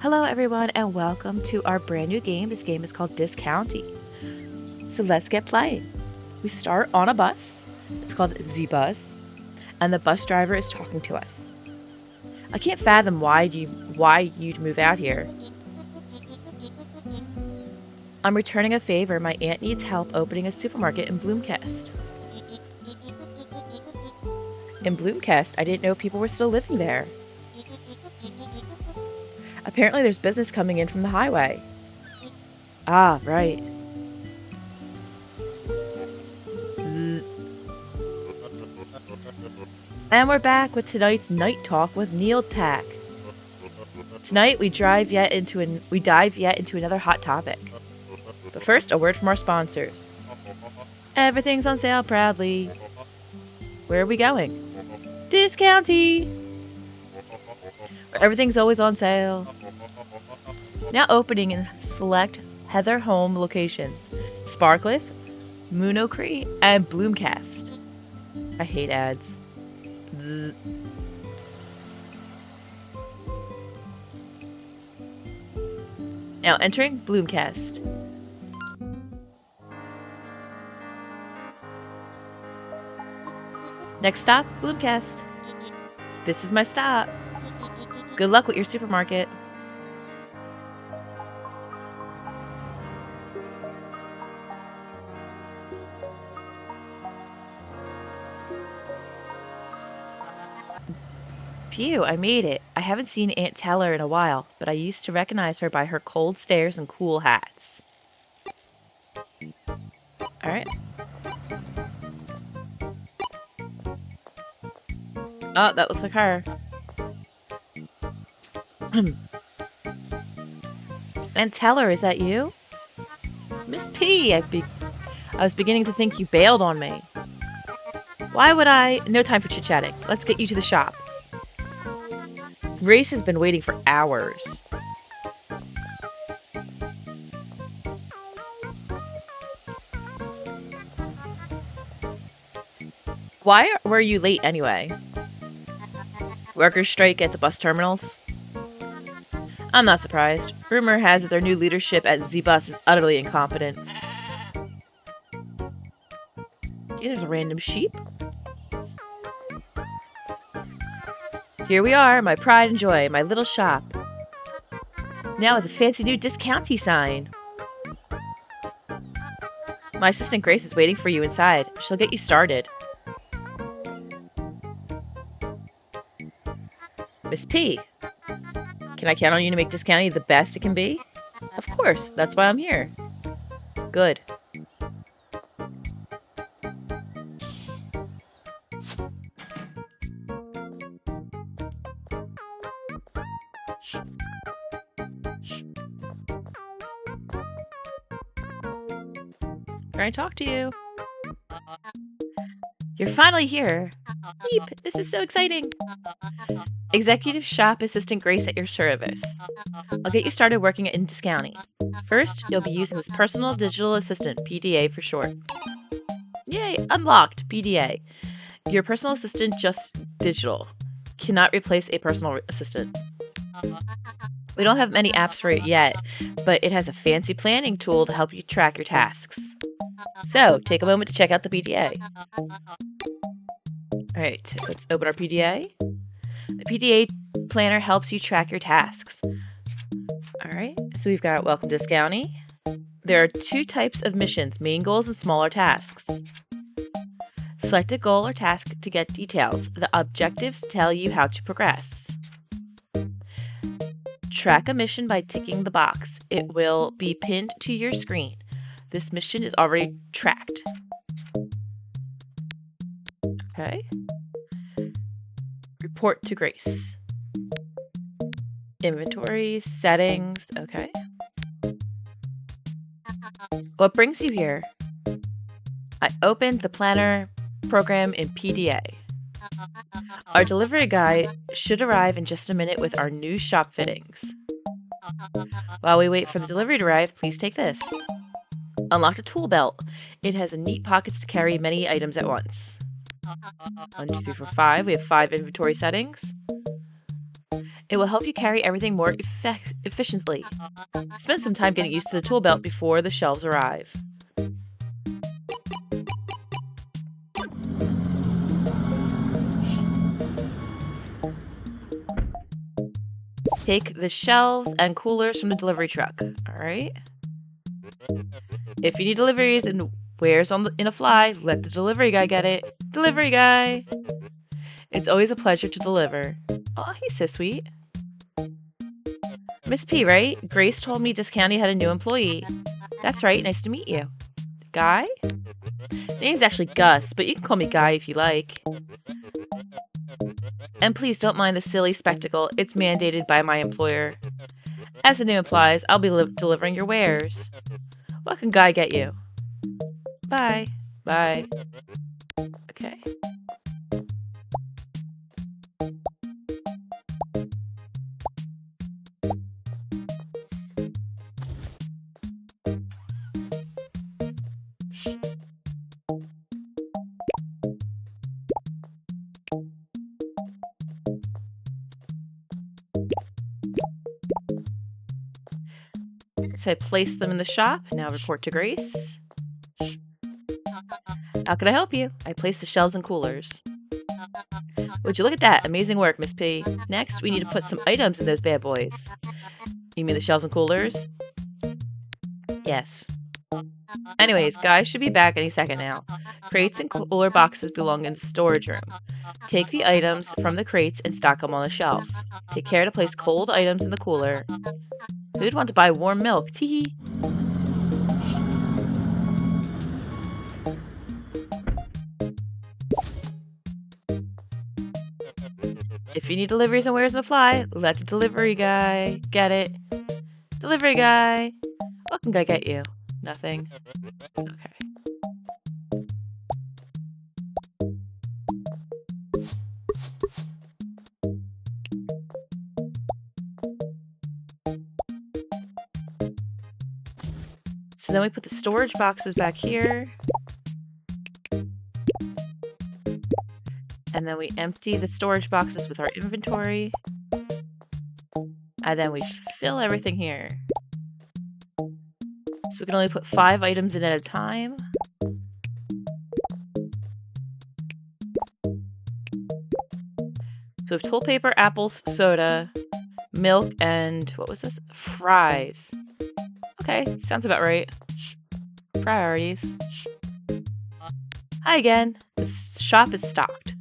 Hello everyone and welcome to our brand new game. This game is called Discounty. So let's get playing. We start on a bus. It's called the bus, and the bus driver is talking to us. I can't fathom why you'd move out here. I'm returning a favor. My aunt needs help opening a supermarket in Bloomcast. In Bloomcast? I didn't know people were still living there. Apparently there's business coming in from the highway. Ah, right. Zzz. And we're back with tonight's Night Talk with Neil Tack. Tonight we dive yet into another hot topic. But first, a word from our sponsors. Everything's on sale proudly. Where are we going? Discounty! Where everything's always on sale. Now opening in select Heather Home locations. Sparcliffe, Moonocree, and Bloomcast. I hate ads. Zzz. Now entering Bloomcast. Next stop, Bloomcast. This is my stop. Good luck with your supermarket. Phew, I made it. I haven't seen Aunt Teller in a while, but I used to recognize her by her cold stares and cool hats. Alright. Oh, that looks like her. Aunt Teller, is that you? Miss P, I was beginning to think you bailed on me. Why would I? No time for chit-chatting. Let's get you to the shop. Grace has been waiting for hours. Why were you late anyway? Workers' strike at the bus terminals? I'm not surprised. Rumor has it their new leadership at Z-Bus is utterly incompetent. Okay, there's a random sheep. Here we are, my pride and joy, my little shop. Now with a fancy new discounty sign. My assistant Grace is waiting for you inside. She'll get you started. Miss P, can I count on you to make Discounty the best it can be? Of course, that's why I'm here. Good. Trying to talk to you. You're finally here. Beep, this is so exciting. Executive Shop Assistant Grace at your service. I'll get you started working in Discounty. First, you'll be using this Personal Digital Assistant, PDA for short. Yay, unlocked, PDA. Your personal assistant just digital. Cannot replace a personal assistant. We don't have many apps for it yet, but it has a fancy planning tool to help you track your tasks. So, take a moment to check out the PDA. Alright, let's open our PDA. The PDA planner helps you track your tasks. Alright, so we've got Welcome to Discounty. There are two types of missions, main goals and smaller tasks. Select a goal or task to get details. The objectives tell you how to progress. Track a mission by ticking the box. It will be pinned to your screen. This mission is already tracked. Okay. Report to Grace. Inventory, settings, okay. What brings you here? I opened the planner program in PDA. Our delivery guy should arrive in just a minute with our new shop fittings. While we wait for the delivery to arrive, please take this. Unlock a tool belt. It has neat pockets to carry many items at once. 1, 2, 3, 4, 5. We have 5 inventory settings. It will help you carry everything more efficiently. Spend some time getting used to the tool belt before the shelves arrive. Take the shelves and coolers from the delivery truck. Alright. If you need deliveries and wares in a fly, let the delivery guy get it. Delivery guy! It's always a pleasure to deliver. Oh, he's so sweet. Miss P, right? Grace told me this county had a new employee. That's right, nice to meet you. Guy? Name's actually Gus, but you can call me Guy if you like. And please don't mind the silly spectacle, it's mandated by my employer. As the name implies, I'll be delivering your wares. What can Guy get you? Bye. Bye. Okay. So I placed them in the shop. Now report to Grace. How can I help you? I placed the shelves and coolers. Would you look at that? Amazing work, Miss P. Next, we need to put some items in those bad boys. You mean the shelves and coolers? Yes. Anyways, guys should be back any second now. Crates and cooler boxes belong in the storage room. Take the items from the crates and stock them on the shelf. Take care to place cold items in the cooler. Who'd want to buy warm milk? Teehee. If you need deliveries and wares on the fly, let the delivery guy get it. Delivery guy. What can Guy get you? Nothing. Okay. So then we put the storage boxes back here. And then we empty the storage boxes with our inventory. And then we fill everything here. So we can only put 5 items in at a time. So we have toilet paper, apples, soda, milk, and what was this? Fries. Okay, sounds about right. Priorities. Hi again. This shop is stocked.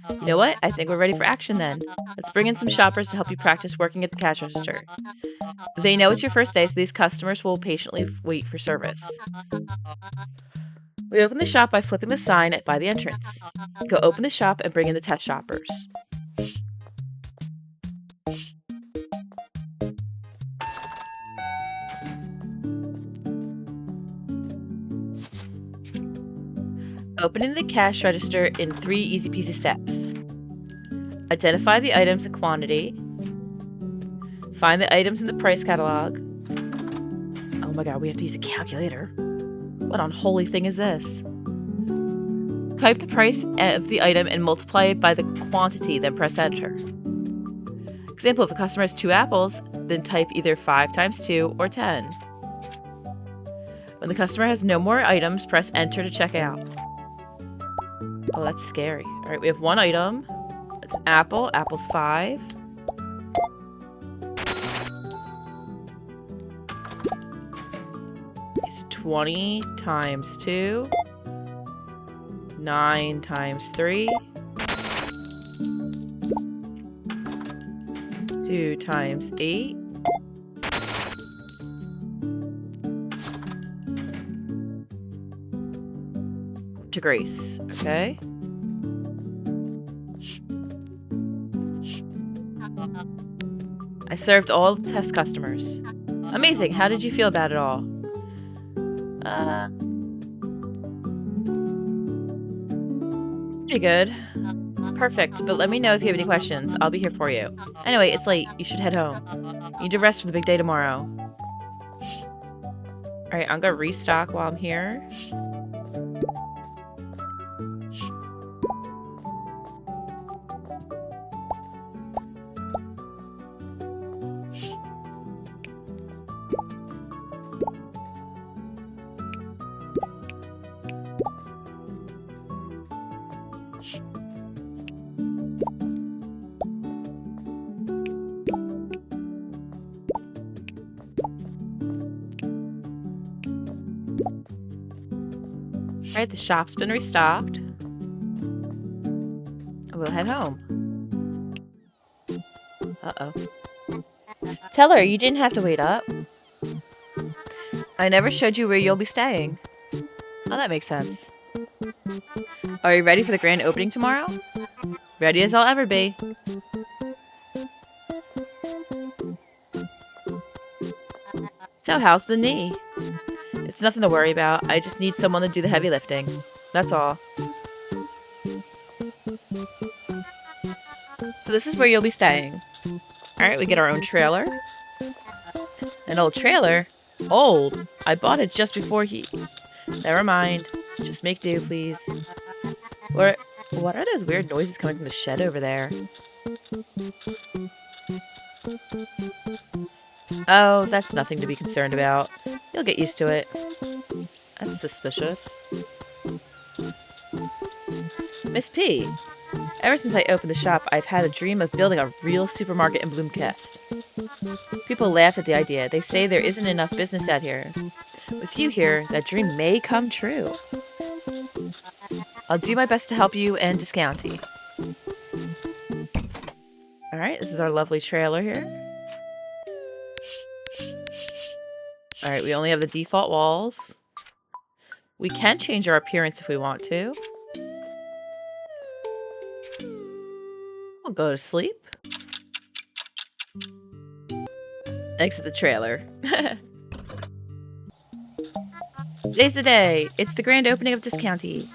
You know what? I think we're ready for action then. Let's bring in some shoppers to help you practice working at the cash register. They know it's your first day, so these customers will patiently wait for service. We open the shop by flipping the sign by the entrance. Go open the shop and bring in the test shoppers. Opening the cash register in 3 easy peasy steps. Identify the items and quantity. Find the items in the price catalog. Oh my god, we have to use a calculator. What unholy thing is this? Type the price of the item and multiply it by the quantity, then press enter. Example, if a customer has 2 apples, then type either 5 times 2 or 10. When the customer has no more items, press enter to check out. Oh, that's scary. Alright, we have 1 item. It's an apple. Apple's 5. It's 20 times 2. 9 times 3. 2 times 8. To Grace, okay? I served all the test customers. Amazing, how did you feel about it all? Pretty good. Perfect, but let me know if you have any questions. I'll be here for you. Anyway, it's late. You should head home. You need to rest for the big day tomorrow. Alright, I'm gonna restock while I'm here. Alright, the shop's been restocked. We'll head home. Uh-oh. Tell her you didn't have to wait up. I never showed you where you'll be staying. Oh, that makes sense. Are you ready for the grand opening tomorrow? Ready as I'll ever be. So, how's the knee? It's nothing to worry about. I just need someone to do the heavy lifting. That's all. So this is where you'll be staying. Alright, we get our own trailer. An old trailer? Old? I bought it just before he... Never mind. Just make do, please. What are those weird noises coming from the shed over there? Oh, that's nothing to be concerned about. You'll get used to it. That's suspicious. Miss P. Ever since I opened the shop, I've had a dream of building a real supermarket in Bloomcast. People laugh at the idea. They say there isn't enough business out here. With you here, that dream may come true. I'll do my best to help you and Discounty. Alright, this is our lovely trailer here. Alright, we only have the default walls. We can change our appearance if we want to. We'll go to sleep. Exit the trailer. Today's the day. It's the grand opening of Discounty.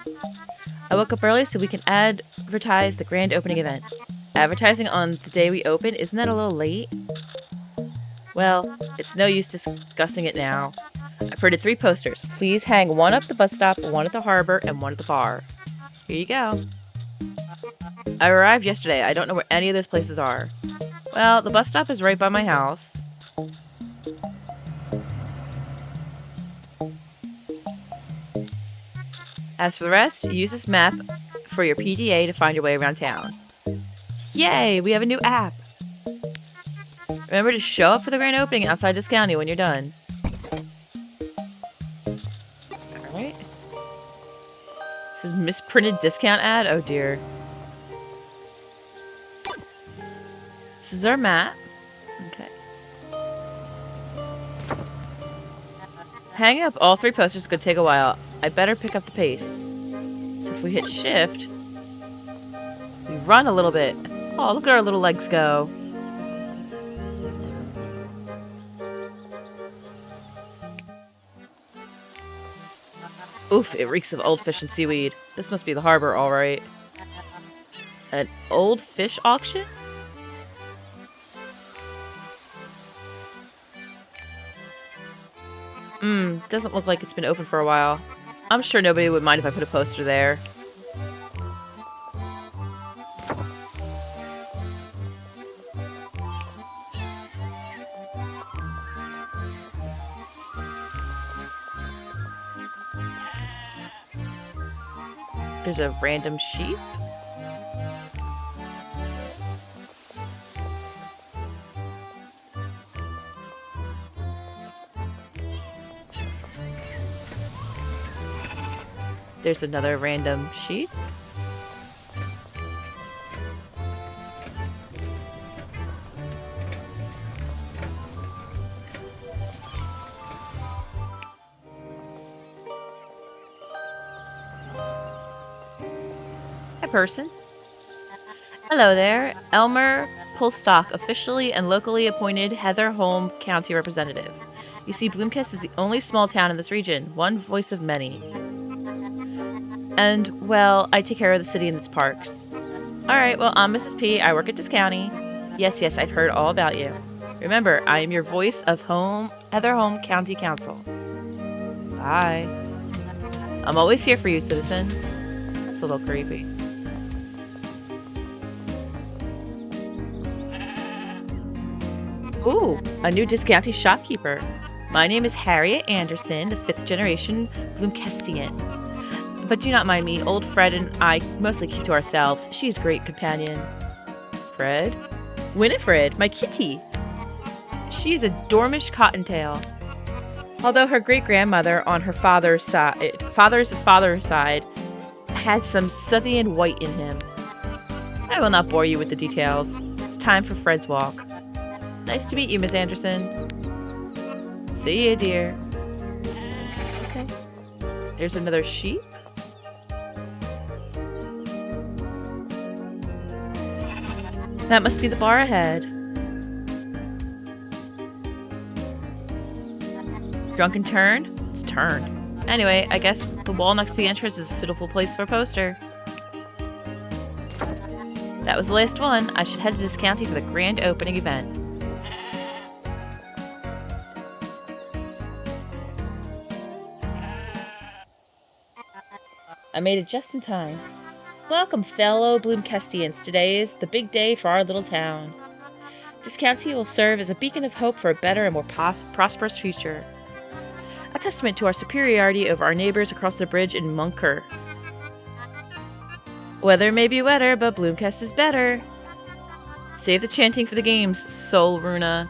I woke up early so we can advertise the grand opening event. Advertising on the day we open, isn't that a little late? Well, it's no use discussing it now. I printed 3 posters. Please hang one up the bus stop, one at the harbor, and one at the bar. Here you go. I arrived yesterday. I don't know where any of those places are. Well, the bus stop is right by my house. As for the rest, use this map for your PDA to find your way around town. Yay! We have a new app! Remember to show up for the grand opening outside Discounty when you're done. Alright. This is misprinted discount ad? Oh dear. This is our map. Okay. Hanging up all 3 posters could take a while. I better pick up the pace. So if we hit shift, we run a little bit. Oh, look at our little legs go. Oof, it reeks of old fish and seaweed. This must be the harbor, alright. An old fish auction? Doesn't look like it's been open for a while. I'm sure nobody would mind if I put a poster there. There's a random sheep. There's another random sheep. Hi, person. Hello there. Elmer Pulstock, officially and locally appointed Heather Holm County Representative. You see, Bloomcast is the only small town in this region, one voice of many. And, well, I take care of the city and its parks. Alright, well, I'm Mrs. P. I work at Discounty. Yes, I've heard all about you. Remember, I am your voice of Heather Holm County Council. Bye. I'm always here for you, citizen. That's a little creepy. Ooh, a new Discounty shopkeeper. My name is Harriet Anderson, the 5th generation Bloomcastian. But do not mind me, old Fred and I mostly keep to ourselves. She's a great companion. Fred? Winifred, my kitty. She's a Dormish cottontail. Although her great-grandmother on her father's side had some Scythian white in him. I will not bore you with the details. It's time for Fred's walk. Nice to meet you, Miss Anderson. See you, dear. Okay. There's another sheep. That must be the bar ahead. Drunken turn? It's a turn. Anyway, I guess the wall next to the entrance is a suitable place for a poster. That was the last one. I should head to this county for the grand opening event. I made it just in time. Welcome, fellow Bloomkestians. Today is the big day for our little town. This county will serve as a beacon of hope for a better and more prosperous future. A testament to our superiority over our neighbors across the bridge in Munker. Weather may be wetter, but Bloomcast is better. Save the chanting for the games, Sol Runa.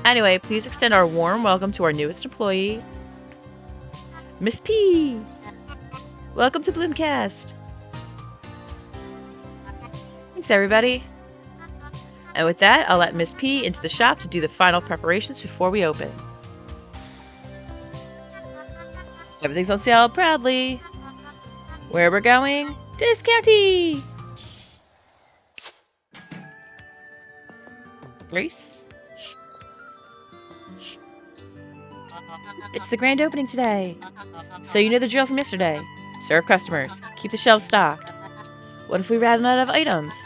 Anyway, please extend our warm welcome to our newest employee, Miss P. Welcome to Bloomcast. Thanks, everybody. And with that, I'll let Miss P into the shop to do the final preparations before we open. Everything's on sale proudly. Where we're going? Discounty! Grace? It's the grand opening today. So you know the drill from yesterday. Serve customers. Keep the shelves stocked. What if we ran out of items?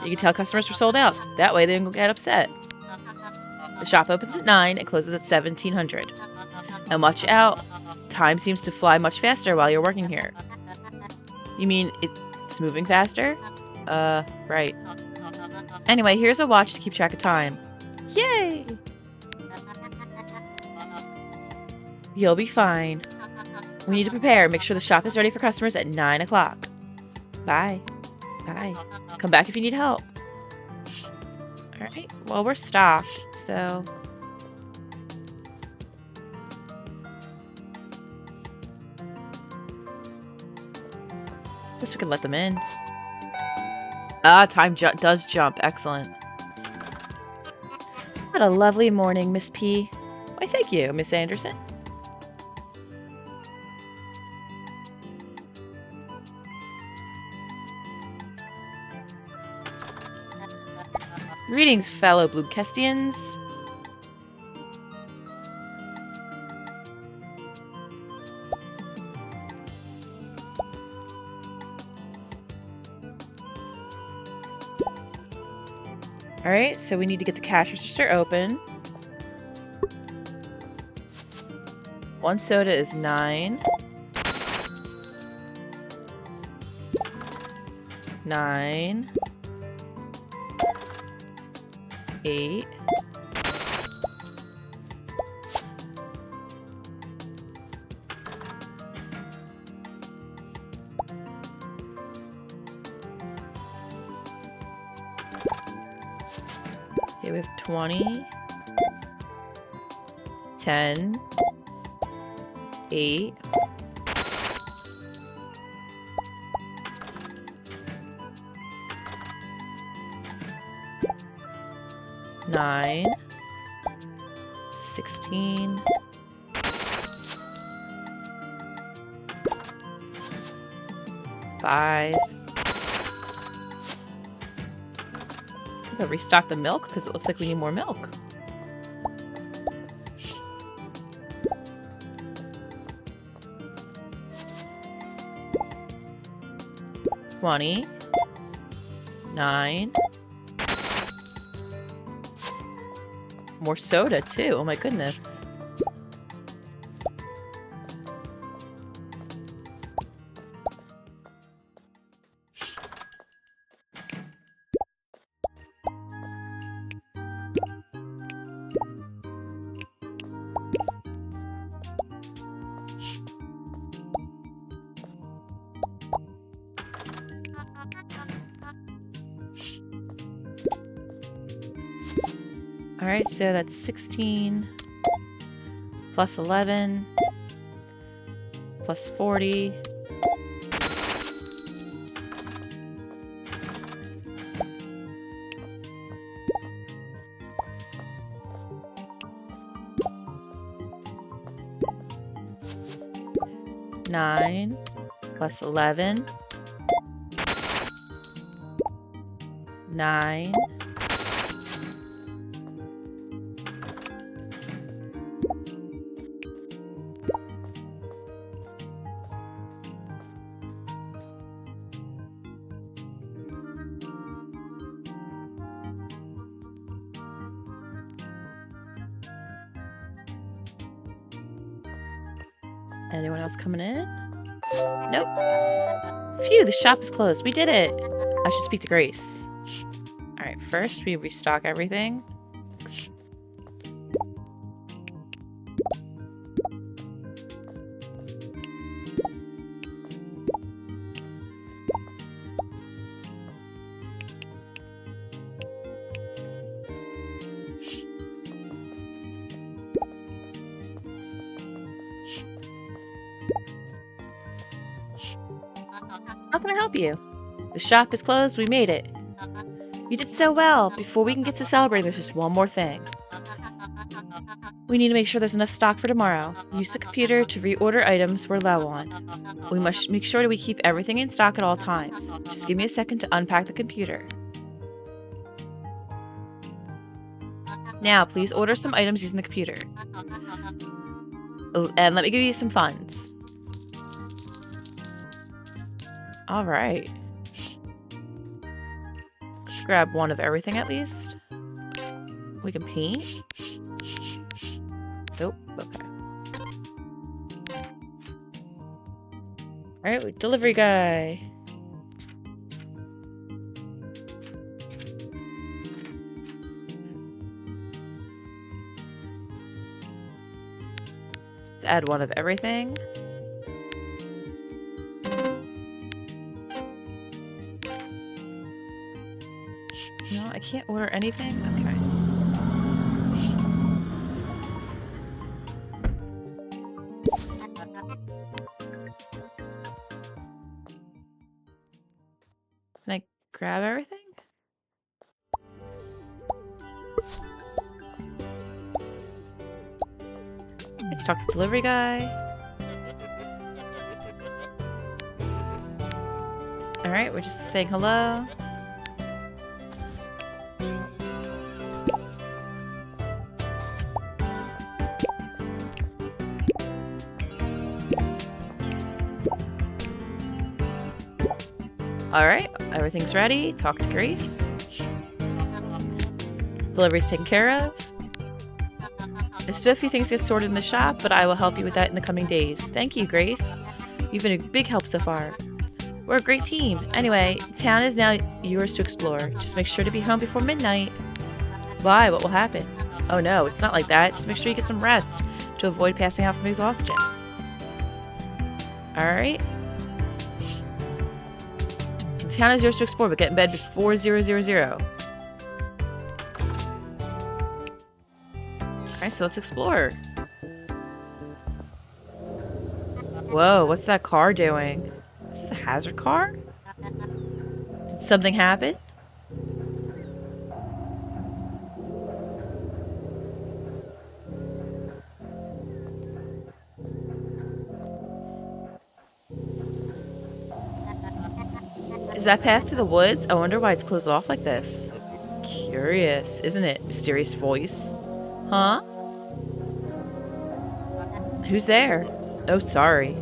You can tell customers we're sold out. That way they don't get upset. The shop opens at 9 and closes at 1700. And watch out. Time seems to fly much faster while you're working here. You mean it's moving faster? Right. Anyway, here's a watch to keep track of time. Yay! You'll be fine. We need to prepare. Make sure the shop is ready for customers at 9 o'clock. Bye. Bye. Come back if you need help. Alright, well, we're stocked, so... Guess we can let them in. Ah, time does jump. Excellent. What a lovely morning, Miss P. Why, thank you, Miss Anderson. Greetings, fellow Bloomkestians. Alright, so we need to get the cash register open. One soda is 9. 9. 8. Okay, we have 20. 10. 8. 9. 16. 5. I'm gonna restock the milk because it looks like we need more milk. $20. 9. More soda too. Oh my goodness. Alright, so that's 16. Plus 11. Plus 40. Nine. Plus 11. 9. Anyone else coming in? Nope. Phew, the shop is closed. We did it. I should speak to Grace. Alright, first we restock everything. How can I help you? The shop is closed. We made it. You did so well. Before we can get to celebrating, there's just one more thing. We need to make sure there's enough stock for tomorrow. Use the computer to reorder items we're low on. We must make sure that we keep everything in stock at all times. Just give me a second to unpack the computer. Now, please order some items using the computer. And let me give you some funds. Alright. Let's grab one of everything at least. We can paint. Nope, okay. Alright, delivery guy. Add one of everything. No, I can't order anything? Okay. Can I grab everything? Let's talk to the delivery guy. Alright, we're just saying hello. Alright, everything's ready. Talk to Grace. Delivery's taken care of. There's still a few things to get sorted in the shop, but I will help you with that in the coming days. Thank you, Grace. You've been a big help so far. We're a great team. Anyway, town is now yours to explore. Just make sure to be home before midnight. Why? What will happen? Oh no, it's not like that. Just make sure you get some rest to avoid passing out from exhaustion. Alright. The town is yours to explore, but get in bed before 000. Alright, so let's explore. Whoa, what's that car doing? Is this a hazard car? Did something happen? Is that path to the woods? I wonder why it's closed off like this. Curious, isn't it? Mysterious voice. Huh? Who's there? Oh, sorry.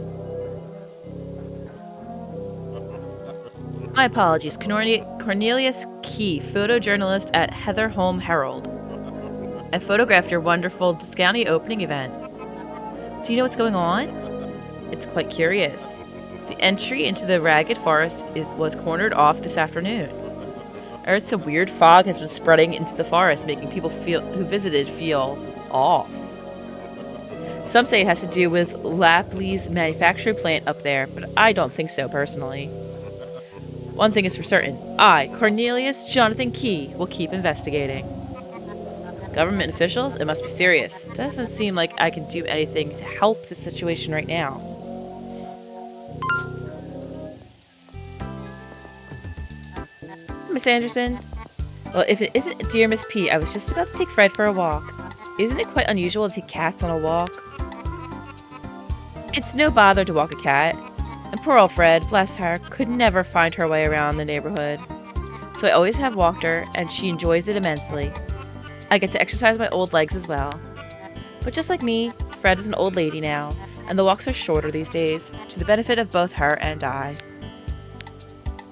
My apologies. Cornelius Key, photojournalist at Heather Home Herald. I photographed your wonderful Discounty opening event. Do you know what's going on? It's quite curious. The entry into the ragged forest was cornered off this afternoon. I heard some weird fog has been spreading into the forest, making people who visited feel off. Some say it has to do with Lapley's manufacturing plant up there, but I don't think so personally. One thing is for certain. I, Cornelius Jonathan Key, will keep investigating. Government officials? It must be serious. Doesn't seem like I can do anything to help the situation right now. Miss Anderson? Well, if it isn't dear Miss P, I was just about to take Fred for a walk. Isn't it quite unusual to take cats on a walk? It's no bother to walk a cat. And poor old Fred, bless her, could never find her way around the neighborhood. So I always have walked her, and she enjoys it immensely. I get to exercise my old legs as well. But just like me, Fred is an old lady now, and the walks are shorter these days, to the benefit of both her and I.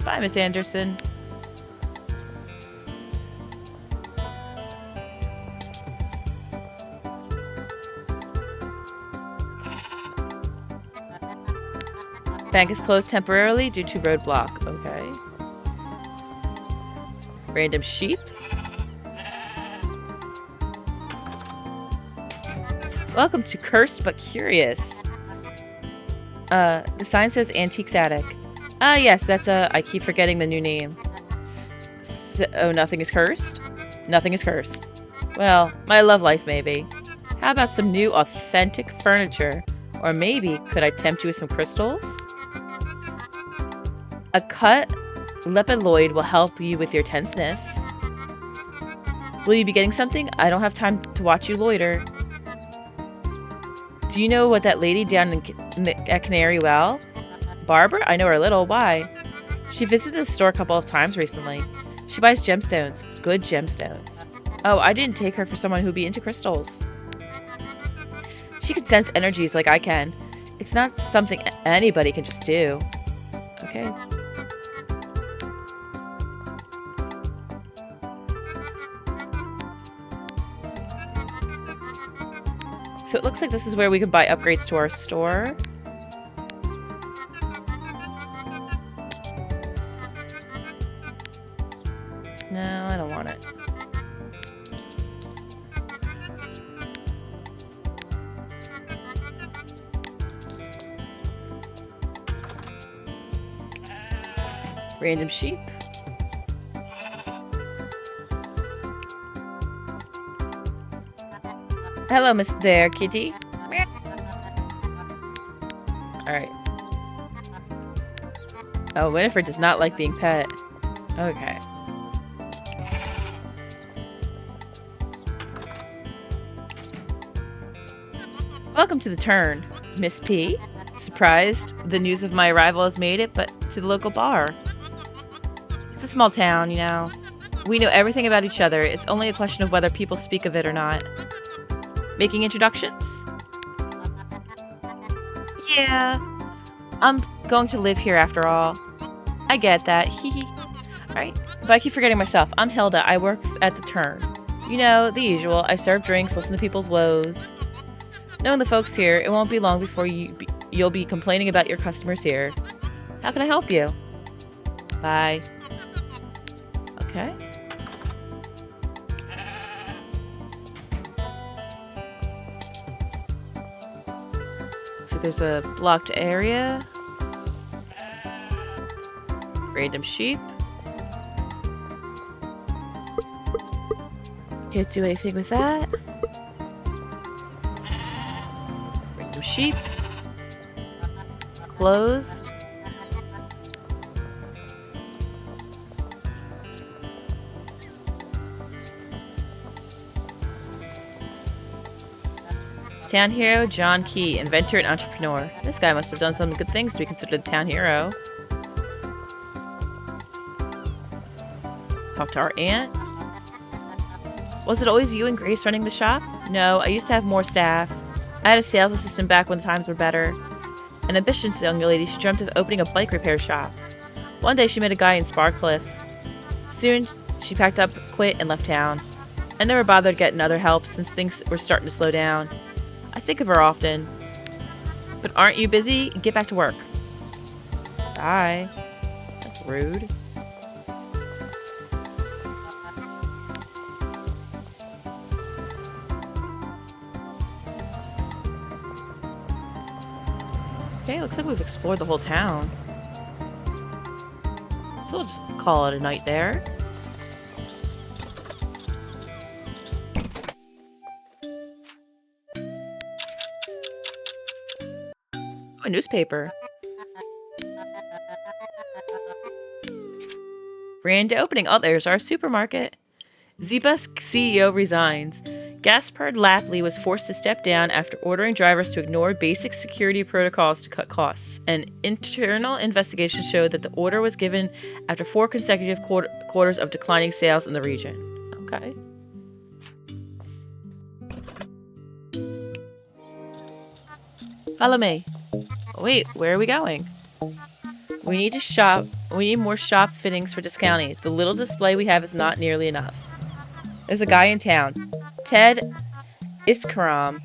Bye, Miss Anderson. Bank is closed temporarily due to roadblock. Okay. Random sheep. Welcome to Cursed but Curious. The sign says Antiques Attic. Ah, yes, that's I keep forgetting the new name. So, oh, nothing is cursed? Nothing is cursed. Well, my love life, maybe. How about some new, authentic furniture? Or maybe, could I tempt you with some crystals? A cut lepidolite will help you with your tenseness. Will you be getting something? I don't have time to watch you loiter. Do you know what that lady down at Canary Well? Barbara? I know her a little. Why? She visited the store a couple of times recently. She buys gemstones. Good gemstones. Oh, I didn't take her for someone who'd be into crystals. She can sense energies like I can. It's not something anybody can just do. Okay. So it looks like this is where we can buy upgrades to our store. No, I don't want it. Random sheep. Hello, Miss there, kitty. Alright. Oh, Winifred does not like being pet. Okay. Welcome to the turn, Miss P. Surprised the news of my arrival has made it, but to the local bar. It's a small town, you know. We know everything about each other. It's only a question of whether people speak of it or not. Making introductions? Yeah. I'm going to live here after all. I get that. Hee. Alright. But I keep forgetting myself. I'm Hilda. I work at the turn. You know, the usual. I serve drinks, listen to people's woes. Knowing the folks here, it won't be long before you'll be complaining about your customers here. How can I help you? Bye. Okay. So there's a blocked area. Random sheep. Can't do anything with that. Random sheep. Closed. Town hero John Key, inventor and entrepreneur. This guy must have done some good things to be considered a town hero. Talk to our aunt. Was it always you and Grace running the shop? No, I used to have more staff. I had a sales assistant back when the times were better. An ambitious young lady, she dreamt of opening a bike repair shop. One day she met a guy in Sparcliffe. Soon she packed up, quit, and left town. I never bothered getting other help since things were starting to slow down. I think of her often. But aren't you busy? Get back to work. Bye. That's rude. Okay, looks like we've explored the whole town. So we'll just call it a night there. A newspaper. Grand opening. Oh, there's our supermarket. Zeba's CEO resigns. Gaspard Lapley was forced to step down after ordering drivers to ignore basic security protocols to cut costs. An internal investigation showed that the order was given after 4 consecutive quarters of declining sales in the region. Okay. Follow me. Wait, where are we going? We need to shop. We need more shop fittings for discounting. The little display we have is not nearly enough. There's a guy in town. Ted Iskaram.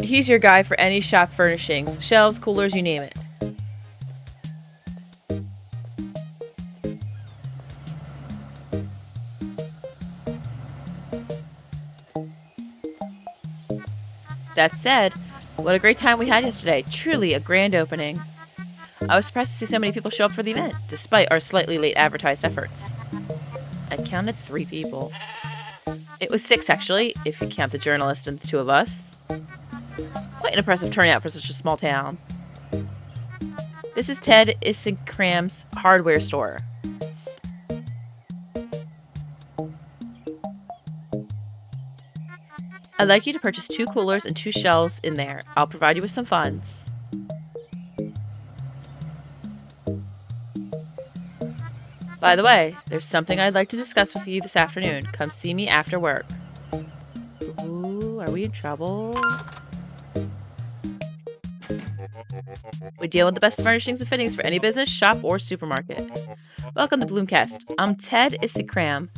He's your guy for any shop furnishings. Shelves, coolers, you name it. That said, what a great time we had yesterday. Truly a grand opening. I was surprised to see so many people show up for the event, despite our slightly late advertised efforts. I counted 3 people. It was 6, actually, if you count the journalist and the 2 of us. Quite an impressive turnout for such a small town. This is Ted Isigram's hardware store. I'd like you to purchase 2 coolers and 2 shelves in there. I'll provide you with some funds. By the way, there's something I'd like to discuss with you this afternoon. Come see me after work. Ooh, are we in trouble? We deal with the best furnishings and fittings for any business, shop, or supermarket. Welcome to Bloomcast. I'm Ted Isikram.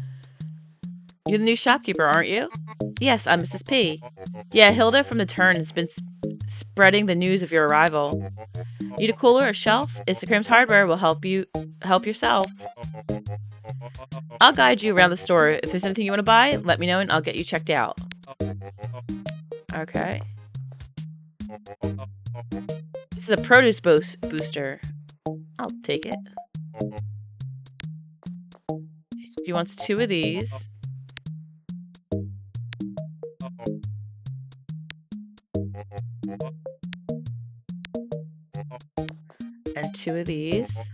You're the new shopkeeper, aren't you? Yes, I'm Mrs. P. Yeah, Hilda from the Turn has been spreading the news of your arrival. Need a cooler or shelf? Isakram's Hardware will help yourself. I'll guide you around the store. If there's anything you want to buy, let me know and I'll get you checked out. Okay. This is a produce booster. I'll take it. She wants 2 of these. And 2 of these.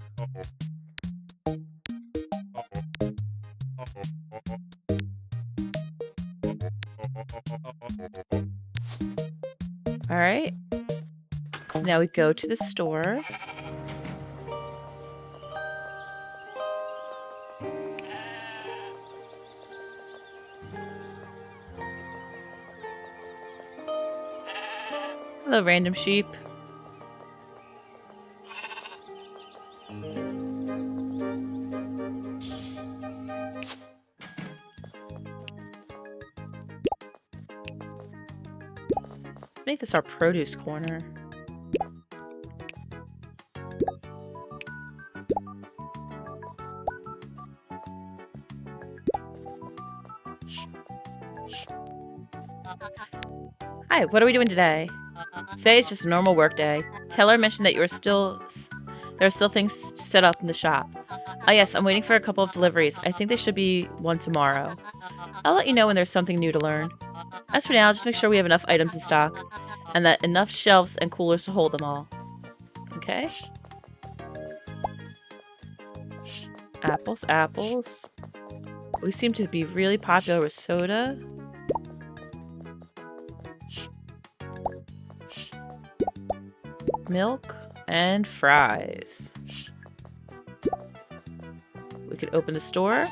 Alright. So now we go to the store. Hello, random sheep. Make this our produce corner. Hi, what are we doing today? Today is just a normal work day. Teller mentioned that there are still things set up in the shop. Oh yes, I'm waiting for a couple of deliveries. I think they should be one tomorrow. I'll let you know when there's something new to learn. As for now, just make sure we have enough items in stock, and that enough shelves and coolers to hold them all. Okay? Apples, apples. We seem to be really popular with soda. Milk and fries. We could open the store.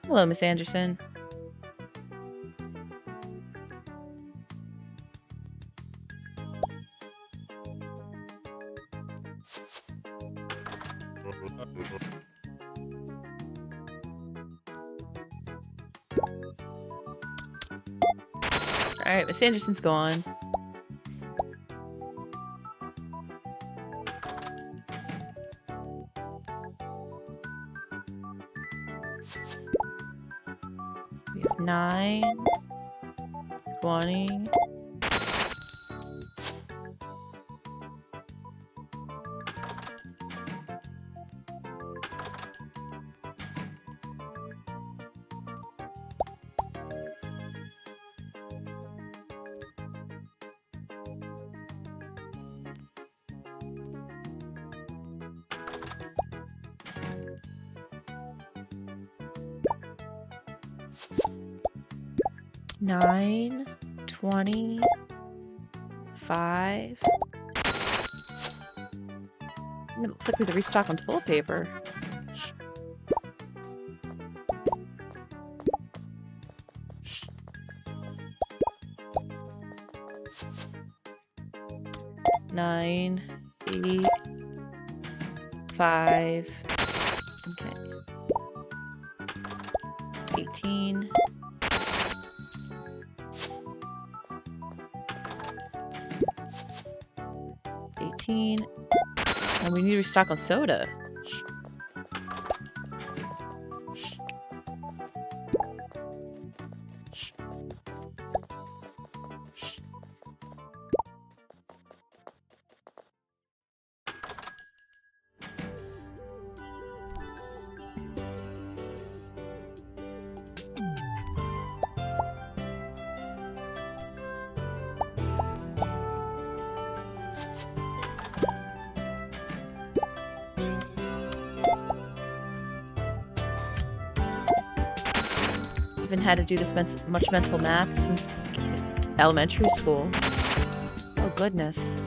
Hello, Miss Anderson. Alright, Miss Anderson's gone. We have 9, 20. 9, 20, 5. It looks like we have to restock on toilet paper. Nine, 8, 5. Okay. 18. 18. And we need to restock on soda. Even had to do this much mental math since elementary school. Oh goodness.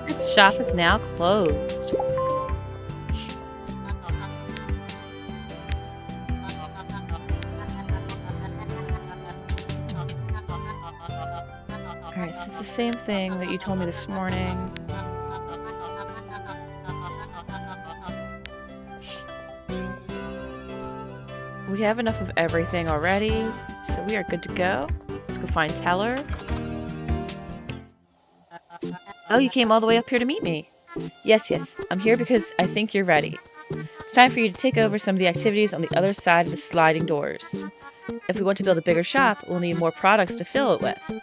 Its shop is now closed. Alright, so it's the same thing that you told me this morning. We have enough of everything already, so we are good to go. Let's go find Teller. Oh, you came all the way up here to meet me. Yes, I'm here because I think you're ready. It's time for you to take over some of the activities on the other side of the sliding doors. If we want to build a bigger shop, we'll need more products to fill it with.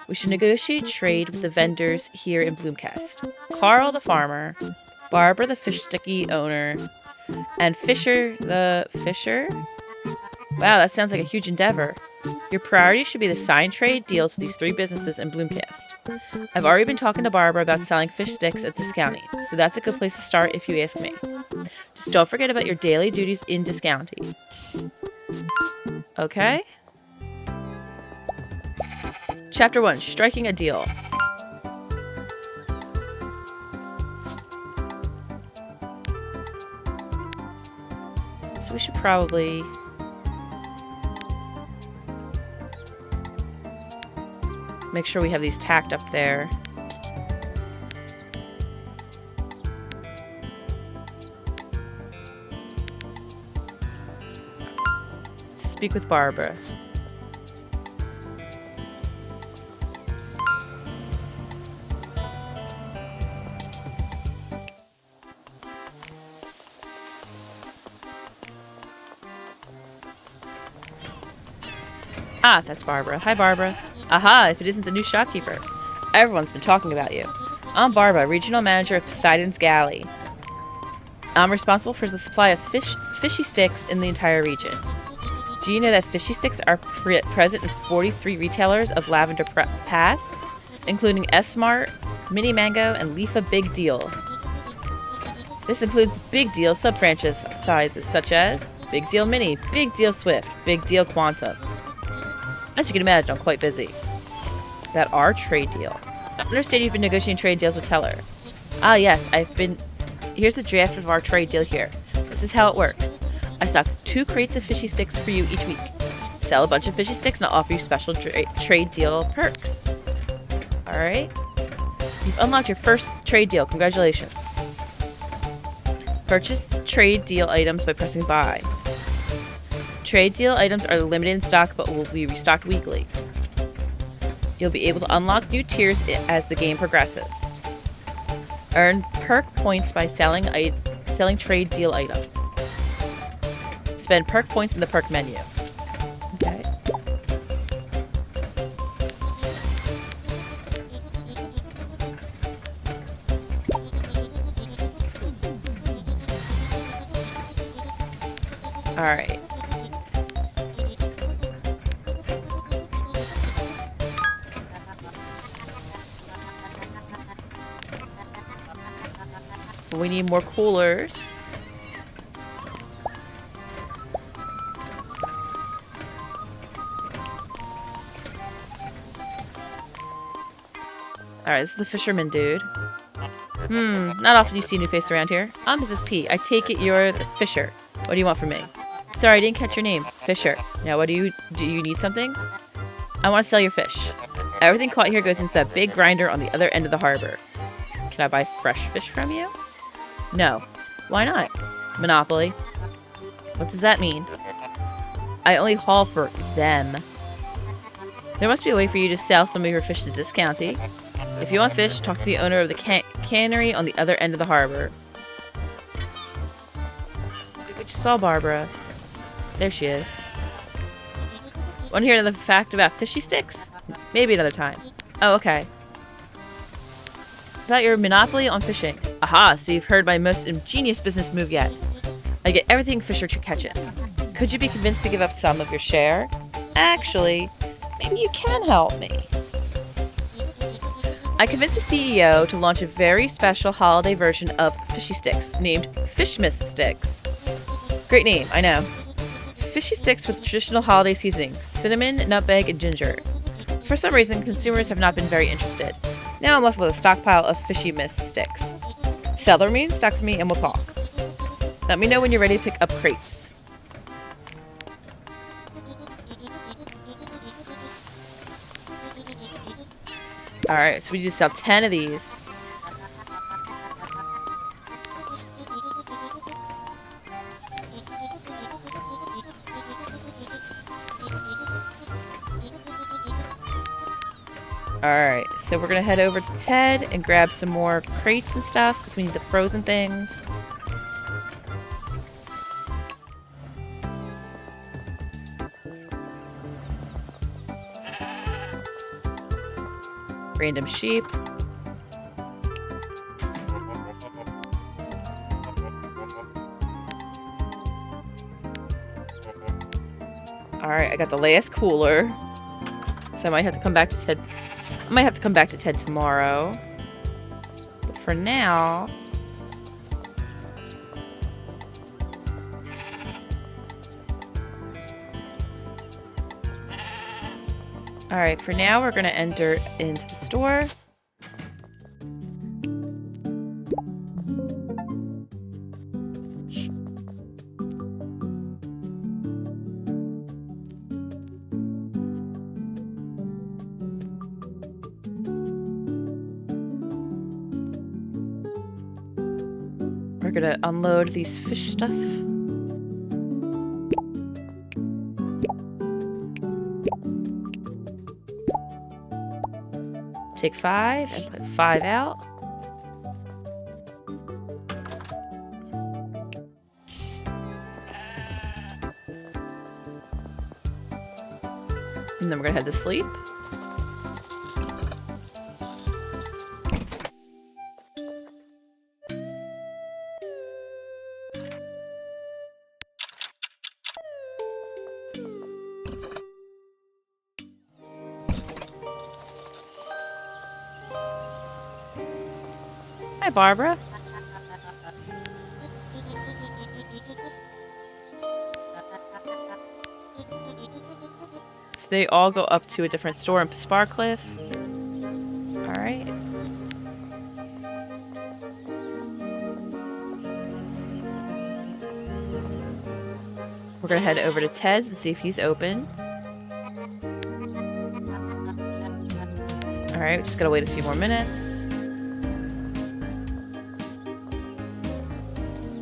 We should negotiate trade with the vendors here in Bloomcast. Carl the farmer, Barbara the fish sticky owner, and Fisher the fisher? Wow, that sounds like a huge endeavor. Your priority should be to sign trade deals with these 3 businesses in Bloomcast. I've already been talking to Barbara about selling fish sticks at discounting, so that's a good place to start if you ask me. Just don't forget about your daily duties in discounting. Okay? Chapter 1, Striking a Deal. So we should probably... make sure we have these tacked up there. Speak with Barbara. Ah, that's Barbara. Hi, Barbara. Aha, if it isn't the new shopkeeper. Everyone's been talking about you. I'm Barbara, regional manager of Poseidon's Galley. I'm responsible for the supply of fishy sticks in the entire region. Do you know that fishy sticks are present in 43 retailers of Lavender Pass, including S-Mart, Mini Mango, and Leafa Big Deal? This includes Big Deal sub-franchises such as Big Deal Mini, Big Deal Swift, Big Deal Quantum. As you can imagine, I'm quite busy. That our trade deal. I understand you've been negotiating trade deals with Teller. Ah, yes, here's the draft of our trade deal here. This is how it works. I stock 2 crates of fishy sticks for you each week. Sell a bunch of fishy sticks and I'll offer you special trade deal perks. Alright? You've unlocked your first trade deal. Congratulations. Purchase trade deal items by pressing buy. Trade deal items are limited in stock but will be restocked weekly. You'll be able to unlock new tiers as the game progresses. Earn perk points by selling trade deal items. Spend perk points in the perk menu. Okay. Alright. We need more coolers. Alright, this is the Fisherman dude. Not often you see a new face around here. I'm Mrs. P. I take it you're the Fisher. What do you want from me? Sorry, I didn't catch your name. Fisher. Now, do you need something? I want to sell your fish. Everything caught here goes into that big grinder on the other end of the harbor. Can I buy fresh fish from you? No. Why not? Monopoly. What does that mean? I only haul for them. There must be a way for you to sell some of your fish to discounty. If you want fish, talk to the owner of the cannery on the other end of the harbor. We just saw Barbara. There she is. Want to hear another fact about fishy sticks? Maybe another time. Oh, okay. About your monopoly on fishing. Aha, so you've heard my most ingenious business move yet. I get everything Fisher catches. Could you be convinced to give up some of your share? Actually, maybe you can help me. I convinced the CEO to launch a very special holiday version of Fishy Sticks named Fishmas Sticks. Great name, I know. Fishy sticks with traditional holiday seasoning, cinnamon, nutmeg, and ginger. For some reason, consumers have not been very interested. Now I'm left with a stockpile of Fishy Mist sticks. Sell the remaining stock for me and we'll talk. Let me know when you're ready to pick up crates. Alright, so we just sell 10 of these. Alright, so we're gonna head over to Ted and grab some more crates and stuff because we need the frozen things. Random sheep. Alright, I got the last cooler. So I might have to come back to Ted. I might have to come back to Ted tomorrow. But for now... Alright, for now we're going to enter into the store. We're going to unload these fish stuff. Take 5 and put 5 out. And then we're gonna head to sleep. Hi, Barbara. So they all go up to a different store in Sparcliffe. Alright. We're gonna head over to Ted's and see if he's open. Alright, we just gotta wait a few more minutes.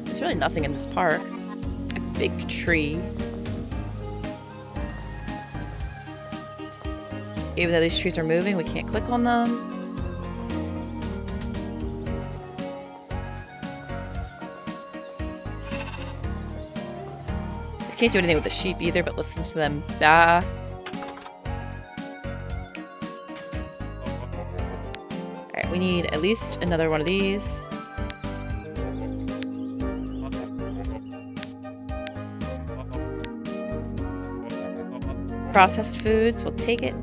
There's really nothing in this park. A big tree. Even though these trees are moving, we can't click on them. We can't do anything with the sheep either, but listen to them. Bah. Alright, we need at least another one of these. Processed foods, we'll take it.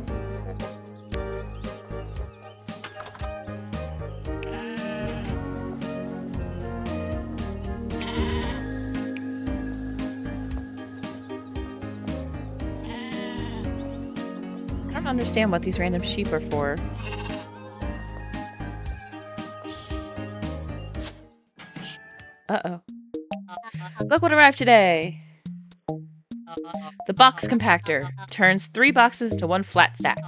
I don't understand what these random sheep are for. Uh-oh. Look what arrived today! The box compactor turns 3 boxes into 1 flat stack.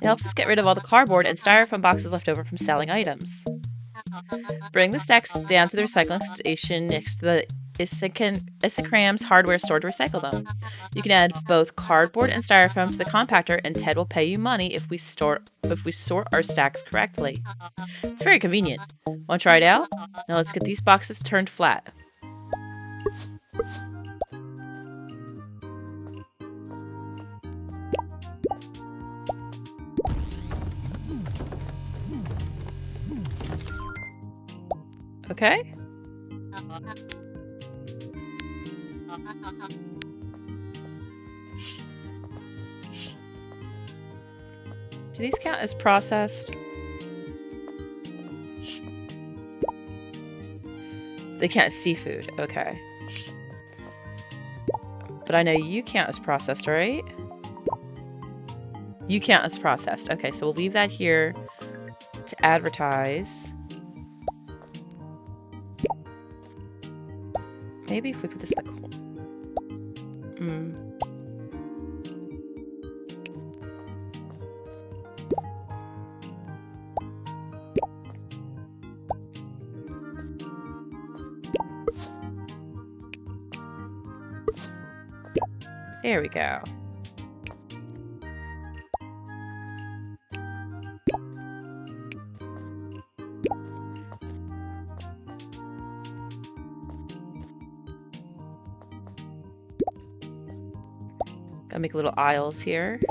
It helps us get rid of all the cardboard and styrofoam boxes left over from selling items. Bring the stacks down to the recycling station next to the Isocram's hardware store to recycle them. You can add both cardboard and styrofoam to the compactor, and Ted will pay you money if we sort our stacks correctly. It's very convenient. Want to try it out? Now let's get these boxes turned flat. Okay. Do these count as processed? They count as seafood. Okay. But I know you count as processed, right? You count as processed. Okay, so we'll leave that here to advertise. Maybe if we put this in the corner. There we go. Gotta make little aisles here.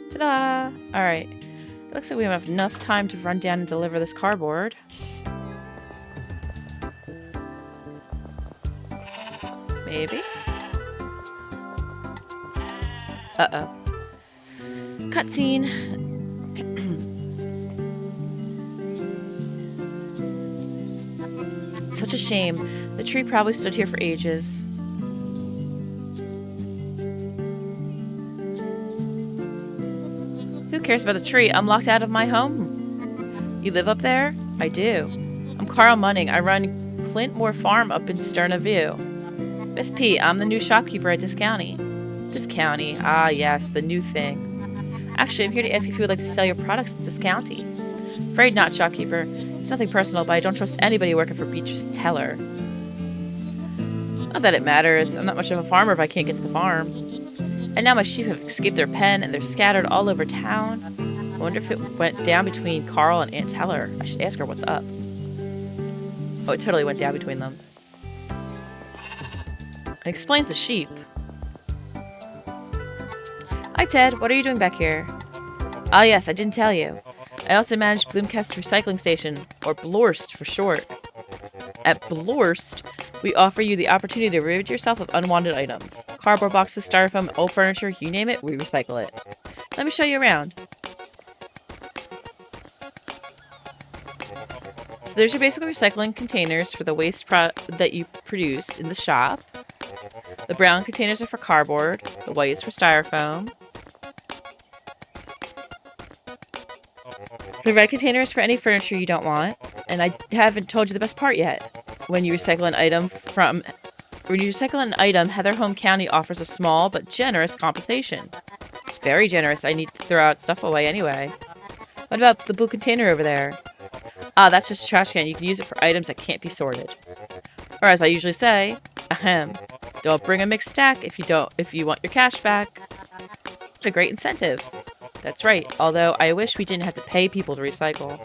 Ta-da! Alright. It looks like we have enough time to run down and deliver this cardboard. Maybe? Uh-oh. Cutscene. Such a shame. The tree probably stood here for ages. Who cares about the tree? I'm locked out of my home. You live up there? I do. I'm Carl Munning. I run Clintmore Farm up in Sterna View. Miss P, I'm the new shopkeeper at Discounty. Discounty? Ah, yes, the new thing. Actually, I'm here to ask if you would like to sell your products at Discounty. Afraid not, shopkeeper. It's nothing personal, but I don't trust anybody working for Beatrice Teller. Not that it matters. I'm not much of a farmer if I can't get to the farm. And now my sheep have escaped their pen, and they're scattered all over town. I wonder if it went down between Carl and Aunt Teller. I should ask her what's up. Oh, it totally went down between them. It explains the sheep. Hi, Ted. What are you doing back here? Ah, yes, I didn't tell you. I also manage Bloomcast Recycling Station, or Blorst for short. At Blorst, we offer you the opportunity to rid yourself of unwanted items. Cardboard boxes, styrofoam, old furniture, you name it, we recycle it. Let me show you around. So there's your basic recycling containers for the waste that you produce in the shop. The brown containers are for cardboard, the white is for styrofoam. The red container is for any furniture you don't want. And I haven't told you the best part yet. When you recycle an item, Heather Home County offers a small but generous compensation. It's very generous. I need to throw out stuff away anyway. What about the blue container over there? Ah, that's just a trash can. You can use it for items that can't be sorted. Or as I usually say, ahem, don't bring a mixed stack if you want your cash back. What a great incentive. That's right, although I wish we didn't have to pay people to recycle.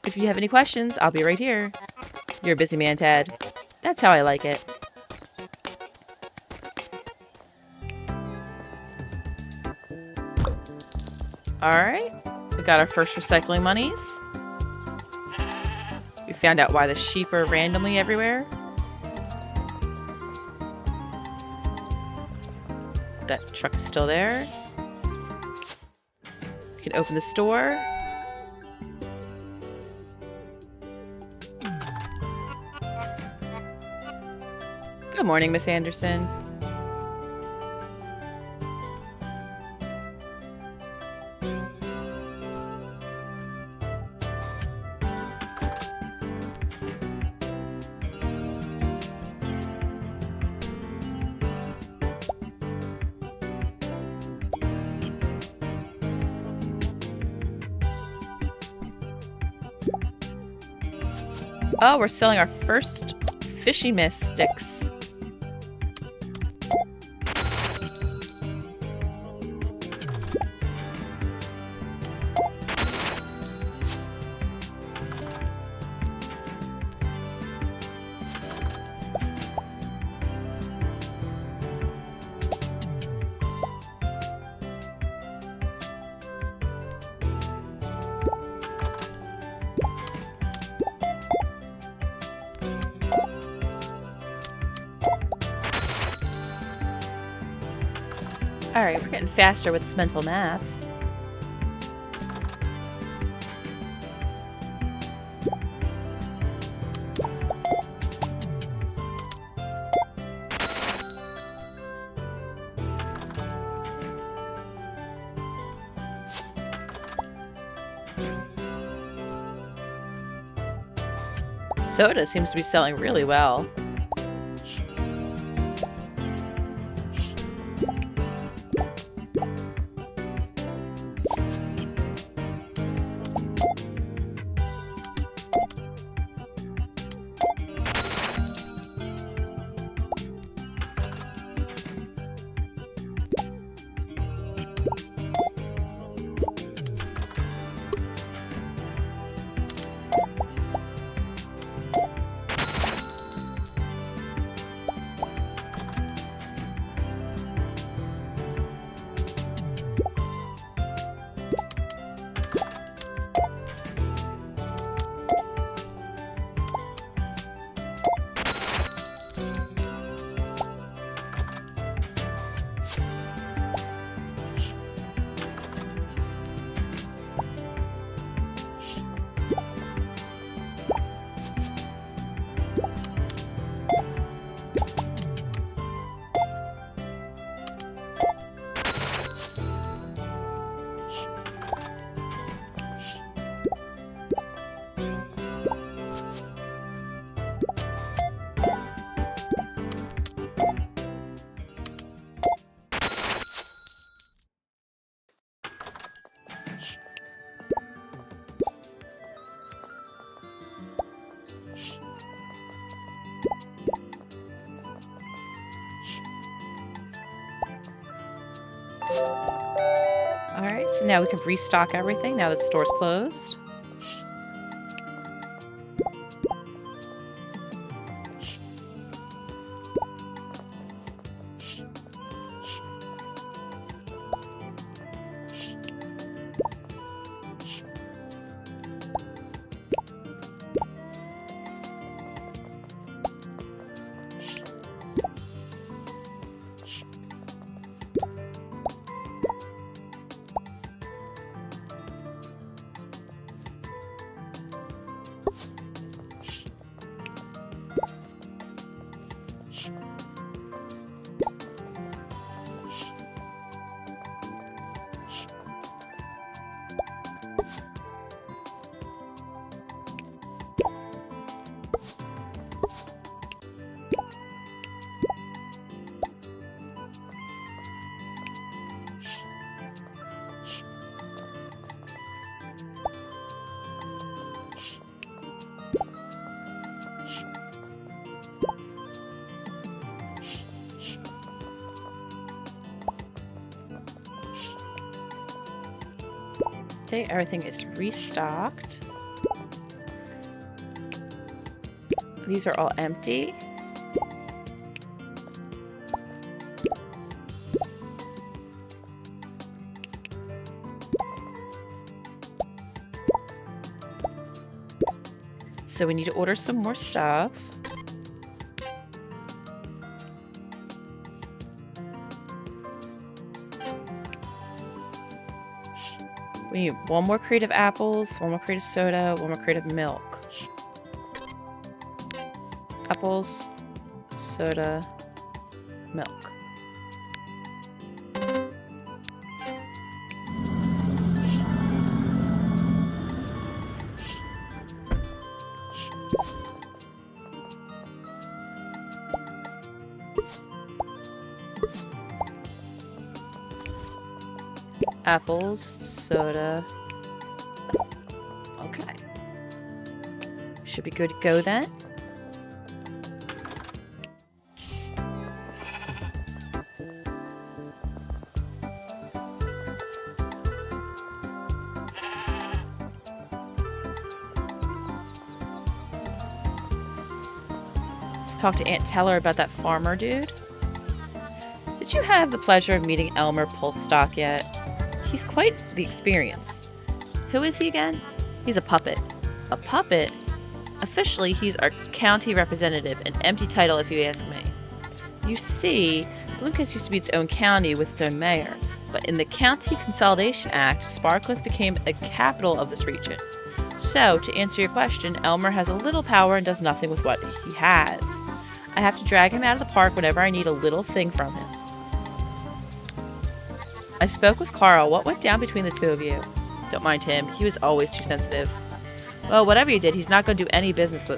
If you have any questions, I'll be right here. You're a busy man, Ted. That's how I like it. Alright, we got our first recycling monies. We found out why the sheep are randomly everywhere. That truck is still there. We can open the store. Good morning, Miss Anderson. Oh, we're selling our first Fishy Mist sticks. Alright, we're getting faster with this mental math. Soda seems to be selling really well. Alright, so now we can restock everything now that the store's closed. Okay, everything is restocked. These are all empty. So we need to order some more stuff. We need one more crate of apples, one more crate of soda, one more crate of milk. Apples, soda, milk. Apples, soda. Okay. Should be good to go then. Let's talk to Aunt Teller about that farmer dude. Did you have the pleasure of meeting Elmer Pulstock yet? He's quite the experience. Who is he again? He's a puppet. A puppet? Officially, he's our county representative, an empty title if you ask me. You see, Bloomcast used to be its own county with its own mayor, but in the County Consolidation Act, Sparkliff became a capital of this region. So, to answer your question, Elmer has a little power and does nothing with what he has. I have to drag him out of the park whenever I need a little thing from him. I spoke with Carl. What went down between the two of you? Don't mind him. He was always too sensitive. Well, whatever you did, he's not going to do any business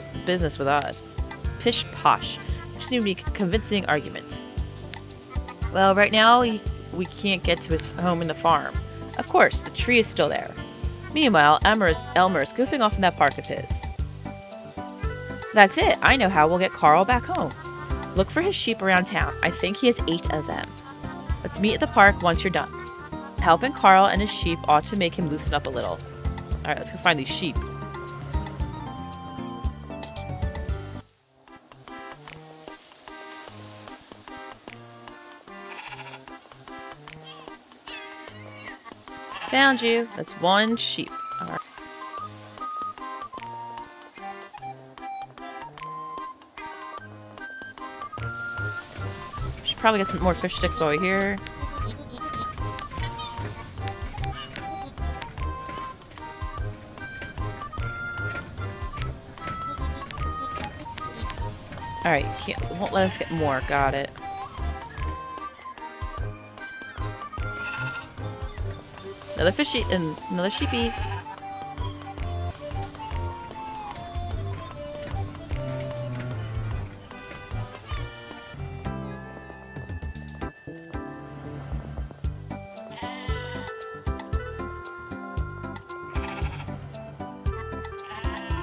with us. Pish posh. Just need to be a convincing argument. Well, right now, we can't get to his home in the farm. Of course, the tree is still there. Meanwhile, Elmer's goofing off in that park of his. That's it. I know how we'll get Carl back home. Look for his sheep around town. I think he has 8 of them. Let's meet at the park once you're done. Helping Carl and his sheep ought to make him loosen up a little. Alright, let's go find these sheep. Found you. That's 1 sheep. Alright. Should probably get some more fish sticks while we're here. Alright, won't let us get more. Got it. Another fishy and another sheepy.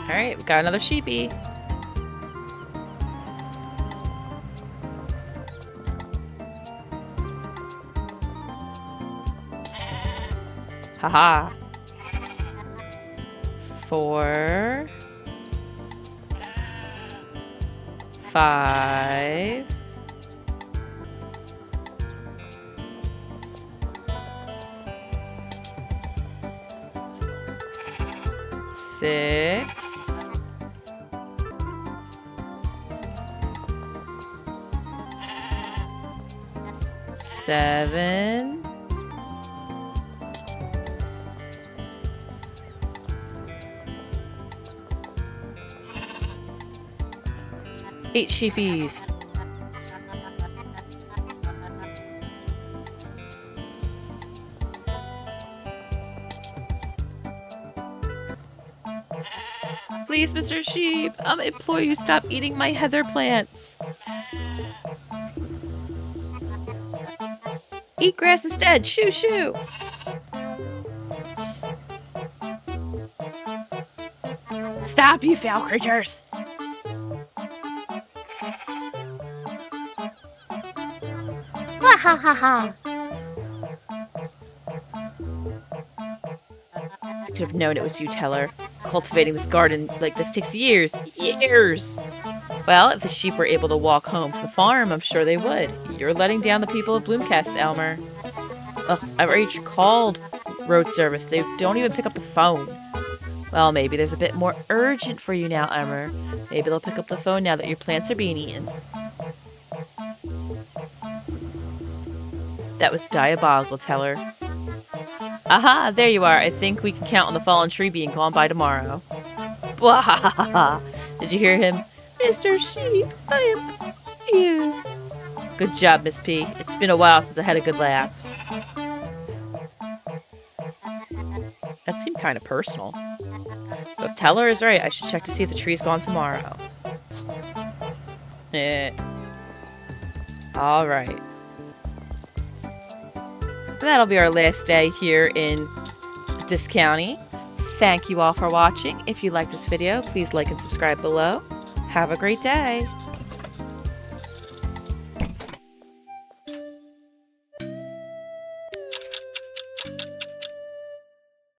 Alright, we got another sheepy. Haha. 4, 5, 6, 7, 8 sheepies. Please, Mr. Sheep, I implore you stop eating my heather plants. Eat grass instead. Shoo, shoo. Stop, you foul creatures. Ha ha ha ha. Should have known it was you, Teller. Cultivating this garden like this takes years. Years! Well, if the sheep were able to walk home to the farm, I'm sure they would. You're letting down the people of Bloomcast, Elmer. Ugh, I've already called road service. They don't even pick up the phone. Well, maybe there's a bit more urgent for you now, Elmer. Maybe they'll pick up the phone now that your plants are being eaten. That was diabolical, Teller. Aha, there you are. I think we can count on the fallen tree being gone by tomorrow. Bwahahaha! Did you hear him? Mr. Sheep, I am you. Good job, Miss P. It's been a while since I had a good laugh. That seemed kind of personal. But if Teller is right, I should check to see if the tree's gone tomorrow. Alright. That'll be our last day here in Dis County. Thank you all for watching. If you like this video, please like and subscribe below. Have a great day.